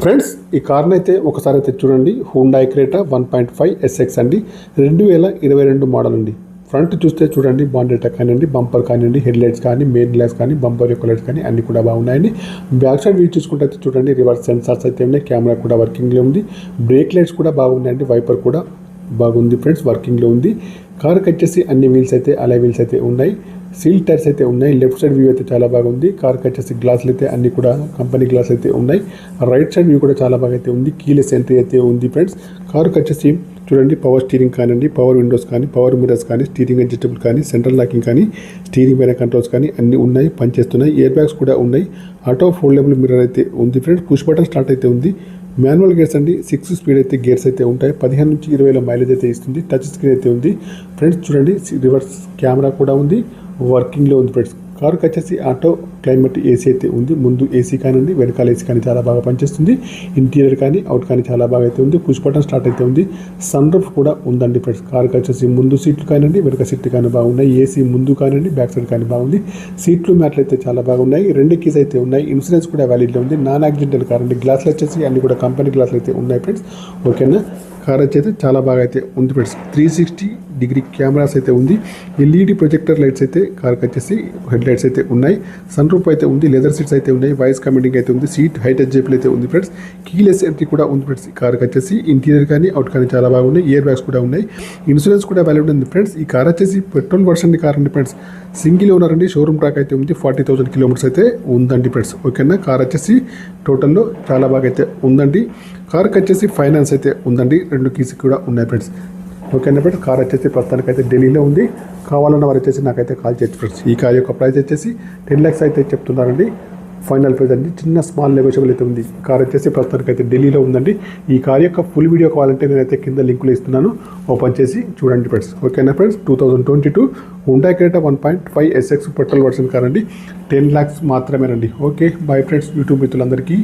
Friends ఈ కార్ని అయితే ఒకసారి అయితే చూడండి. హుండాయ్ క్రేటా 1.5 SX అండి, 2022 మోడల్ అండి. ఫ్రంట్ చూస్తే చూడండి, బాండెట్ కానివ్వండి, బంపర్ కానివ్వండి, హెడ్ లైట్స్ కానీ, మెయిన్ గ్లాస్ కానీ, బంపర్ యొక్క లైట్స్ కానీ అన్ని కూడా బాగున్నాయండి. బ్యాక్ సైడ్ వ్యూ చూసుకుంటే అయితే చూడండి, రివర్స్ సెన్సార్స్ అయితే ఉన్నాయి, కెమెరా కూడా వర్కింగ్లో ఉంది, బ్రేక్ లైట్స్ కూడా బాగున్నాయండి, వైపర్ కూడా బాగుంది ఫ్రెండ్స్, వర్కింగ్లో ఉంది. కార్కి వచ్చేసి అన్ని వీల్స్ అయితే అలై వీల్స్ అయితే ఉన్నాయి, సీల్ టైర్స్ అయితే ఉన్నాయి. లెఫ్ట్ సైడ్ వ్యూ అయితే చాలా బాగుంది. కార్కి వచ్చేసి గ్లాసులు అయితే అన్ని కూడా కంపెనీ గ్లాస్ అయితే ఉన్నాయి. రైట్ సైడ్ వ్యూ కూడా చాలా బాగా అయితే ఉంది. కీలెస్ ఎంట్రీ అయితే ఉంది ఫ్రెండ్స్. కార్కి వచ్చేసి చూడండి, పవర్ స్టీరింగ్ కానివ్వండి, పవర్ విండోస్ కానీ, పవర్ మిరర్స్ కానీ, స్టీరింగ్ అడ్జస్టబుల్ కానీ, సెంట్రల్ లాకింగ్ కానీ, స్టీరింగ్ పైన కంట్రోల్స్ కానీ అన్ని ఉన్నాయి, పనిచేస్తున్నాయి. ఇయర్ బ్యాగ్స్ కూడా ఉన్నాయి. ఆటో ఫోల్డబుల్ మిర్రర్ అయితే ఉంది ఫ్రెండ్స్. పుష్ బటన్ స్టార్ట్ అయితే ఉంది. మాన్యువల్ గేర్స్ అండి, 6 స్పీడ్ అయితే గేర్స్ అయితే ఉంటాయి. 15 నుంచి 20 మైలేజ్ అయితే ఇస్తుంది. టచ్ స్క్రీన్ అయితే ఉంది ఫ్రెండ్స్. చూడండి, రివర్స్ కెమెరా కూడా ఉంది, వర్కింగ్లో ఉంది ఫ్రెండ్స్. కార్కి వచ్చేసి ఆటో క్లైమేట్ ఏసీ అయితే ఉంది. ముందు ఏసీ కానివ్వండి, వెనకాల ఏసీ కానీ చాలా బాగా పనిచేస్తుంది. ఇంటీరియర్ కానీ అవుట్ కానీ చాలా బాగా అయితే ఉంది. పుష్ బటన్ స్టార్ట్ అయితే ఉంది. సన్ రూఫ్ కూడా ఉందండి ఫ్రెండ్స్. కార్కి వచ్చేసి ముందు సీట్లు కానివ్వండి, వెనక సీట్లు కానీ బాగున్నాయి. ఏసీ ముందు కానివ్వండి, బ్యాక్ సైడ్ కానీ బాగుంది. సీట్లు మ్యాట్లు అయితే చాలా బాగున్నాయి. 2 కీస్ అయితే ఉన్నాయి. ఇన్సూరెన్స్ కూడా వ్యాలిడ్లో ఉంది. నాన్ యాక్సిడెంటల్ కార్ అండి. గ్లాసులు వచ్చేసి అన్ని కూడా కంపెనీ గ్లాసులు అయితే ఉన్నాయి ఫ్రెండ్స్. ఓకేనా, కార్ వచ్చేది చాలా బాగా అయితే ఉంది ఫ్రెండ్స్. 360 డిగ్రీ కెమెరాస్ అయితే ఉంది. ఎల్ఈడి ప్రొజెక్టర్ లైట్స్ అయితే కార్కి వచ్చేసి హెడ్ లైట్స్ అయితే ఉన్నాయి. సన్ రూఫ్ అయితే ఉంది. లెదర్ సీట్స్ అయితే ఉన్నాయి. వాయిస్ కమాండింగ్ అయితే ఉంది. సీట్ హైట్ అడ్జస్టబుల్ అయితే ఉంది ఫ్రెండ్స్. కీలెస్ ఎంట్రీ కూడా ఉంది ఫ్రెండ్స్. కార్కి వచ్చేసి ఇంటీరియర్ కానీ అవుట్ కానీ చాలా బాగున్నాయి. ఇయర్ బ్యాగ్స్ కూడా ఉన్నాయి. ఇన్సూరెన్స్ కూడా వ్యాలిడ్ ఉంది ఫ్రెండ్స్. ఈ కార్ వచ్చేసి పెట్రోల్ వర్షన్ కార్ అండి ఫ్రెండ్స్. సింగిల్ ఓనర్ అండి. షోరూమ్ ట్రాక్ అయితే ఉంది. 40,000 కిలోమీటర్స్ అయితే ఉందండి ఫ్రెండ్స్. ఓకేనా, కార్ వచ్చేసి టోటల్లో చాలా బాగా అయితే ఉందండి. కార్కి వచ్చేసి ఫైనాన్స్ అయితే ఉందండి. 2 కీస్ కూడా ఉన్నాయి ఫ్రెండ్స్. ఓకేనా ఫ్రెండ్స్, కార్ వచ్చేసి ప్రస్తుతానికి అయితే ఢిల్లీలో ఉంది. కావాలన్న వారు వచ్చేసి నాకైతే కాల్ చేయొచ్చు ఫ్రెండ్స్. ఈ కార్ యొక్క ప్రైస్ వచ్చేసి 10 lakhs అయితే చెప్తున్నారండి. ఫైనల్ ప్రైస్ అండి. చిన్న స్మాల్ నెగోషియబుల్ అయితే ఉంది. కార్ వచ్చేసి ప్రస్తుతానికి అయితే ఢిల్లీలో ఉందండి. ఈ కార్ యొక్క ఫుల్ వీడియో కావాలంటే నేనైతే కింద లింకులు ఇస్తున్నాను, ఓపెన్ చేసి చూడండి ఫ్రెండ్స్. ఓకేనా friends, 2022 Hyundai Creta 1.5 SX petrol version car అండి. 10 lakhs మాత్రమేనండి. ఓకే, బై ఫ్రెండ్స్, యూట్యూబ్ మిత్రులందరికీ.